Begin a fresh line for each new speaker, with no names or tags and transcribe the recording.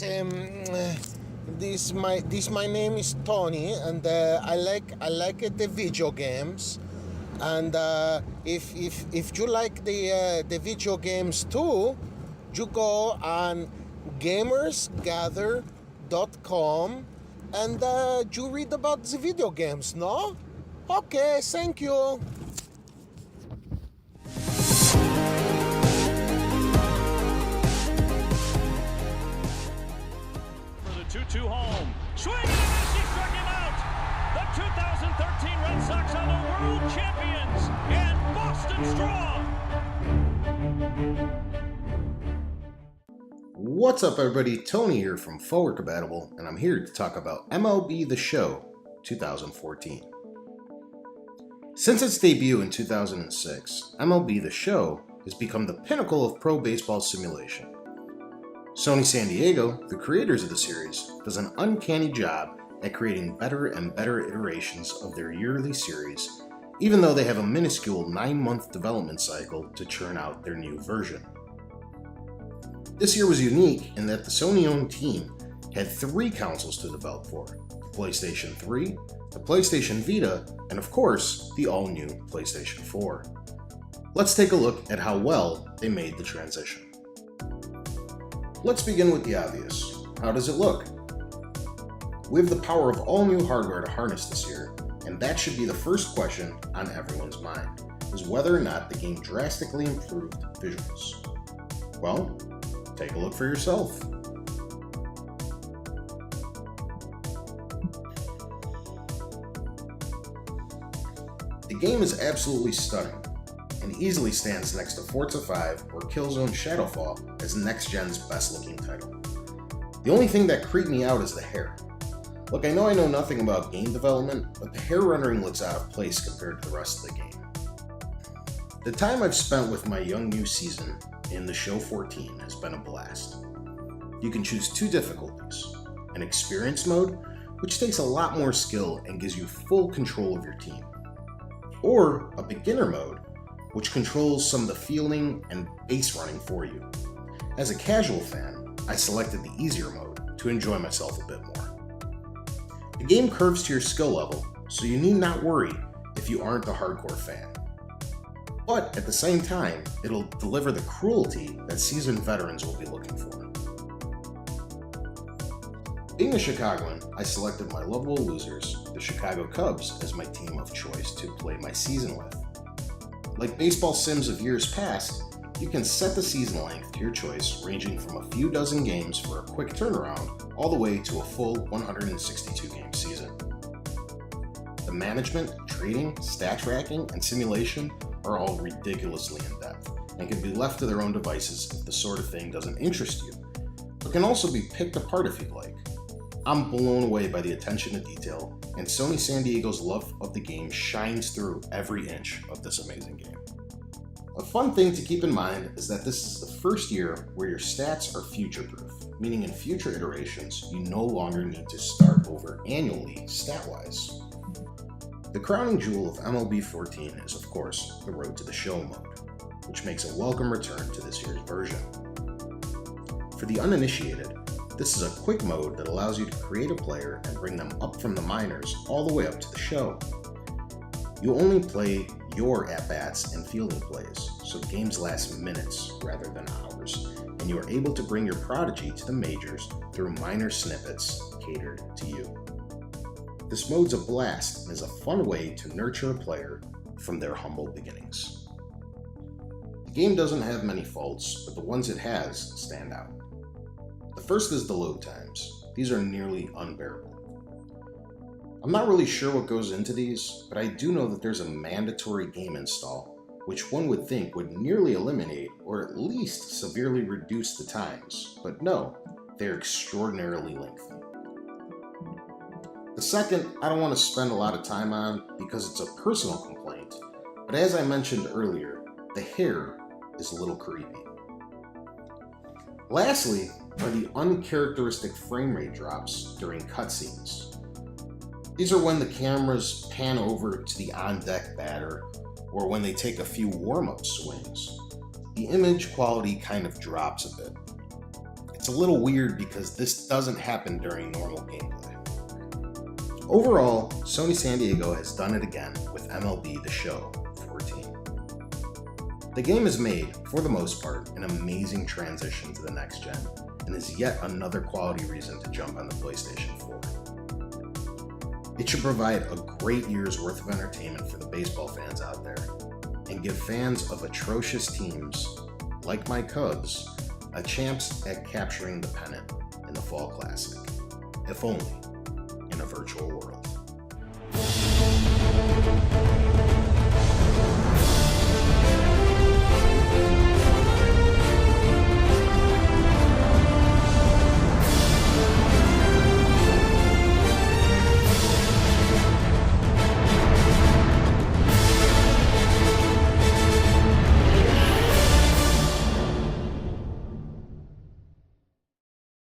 My name is Tony, and I like the video games. And if you like the video games too, you go on gamersgather.com and you read about the video games, no? Okay, thank you.
For the 2-2 home. Swing and a miss, he struck him out. The 2013 Red Sox are the world champions and Boston strong.
What's up, everybody? Tony here from Forward Compatible, and I'm here to talk about MLB The Show 2014. Since its debut in 2006, MLB The Show has become the pinnacle of pro baseball simulation. Sony San Diego, the creators of the series, does an uncanny job at creating better and better iterations of their yearly series, even though they have a minuscule 9-month development cycle to churn out their new version. This year was unique in that the Sony-owned team had 3 consoles to develop for: the PlayStation 3, the PlayStation Vita, and of course, the all-new PlayStation 4. Let's take a look at how well they made the transition. Let's begin with the obvious. How does it look? We have the power of all new hardware to harness this year, and that should be the first question on everyone's mind, is whether or not the game drastically improved visuals. Well, take a look for yourself. The game is absolutely stunning, and easily stands next to Forza 5 or Killzone Shadowfall as next-gen's best-looking title. The only thing that creeped me out is the hair. Look, I know nothing about game development, but the hair rendering looks out of place compared to the rest of the game. The time I've spent with my young new season in The Show 14 has been a blast. You can choose 2 difficulties: an experience mode, which takes a lot more skill and gives you full control of your team, or a beginner mode, which controls some of the fielding and base running for you. As a casual fan, I selected the easier mode to enjoy myself a bit more. The game curves to your skill level, so you need not worry if you aren't a hardcore fan. But at the same time, it'll deliver the cruelty that seasoned veterans will be looking for. Being a Chicagoan, I selected my lovable losers, the Chicago Cubs, as my team of choice to play my season with. Like baseball sims of years past, you can set the season length to your choice, ranging from a few dozen games for a quick turnaround all the way to a full 162-game season. The management, trading, stat tracking, and simulation are all ridiculously in-depth and can be left to their own devices if the sort of thing doesn't interest you, but can also be picked apart if you'd like. I'm blown away by the attention to detail, and Sony San Diego's love of the game shines through every inch of this amazing game. A fun thing to keep in mind is that this is the first year where your stats are future-proof, meaning in future iterations, you no longer need to start over annually stat-wise. The crowning jewel of MLB 14 is, of course, the Road to the Show mode, which makes a welcome return to this year's version. For the uninitiated, this is a quick mode that allows you to create a player and bring them up from the minors all the way up to the show. You only play your at-bats and fielding plays, so games last minutes rather than hours, and you are able to bring your prodigy to the majors through minor snippets catered to you. This mode's a blast and is a fun way to nurture a player from their humble beginnings. The game doesn't have many faults, but the ones it has stand out. The first is the load times. These are nearly unbearable. I'm not really sure what goes into these, but I do know that there's a mandatory game install, which one would think would nearly eliminate or at least severely reduce the times, but no, they're extraordinarily lengthy. The second, I don't want to spend a lot of time on because it's a personal complaint, but as I mentioned earlier, the hair is a little creepy. Lastly are the uncharacteristic frame rate drops during cutscenes. These are when the cameras pan over to the on-deck batter, or when they take a few warm-up swings. The image quality kind of drops a bit. It's a little weird because this doesn't happen during normal gameplay. Overall, Sony San Diego has done it again with MLB The Show 14. The game has made, for the most part, an amazing transition to the next gen, and is yet another quality reason to jump on the PlayStation 4. It should provide a great year's worth of entertainment for the baseball fans out there, and give fans of atrocious teams, like my Cubs, a chance at capturing the pennant in the Fall Classic, if only in a virtual world.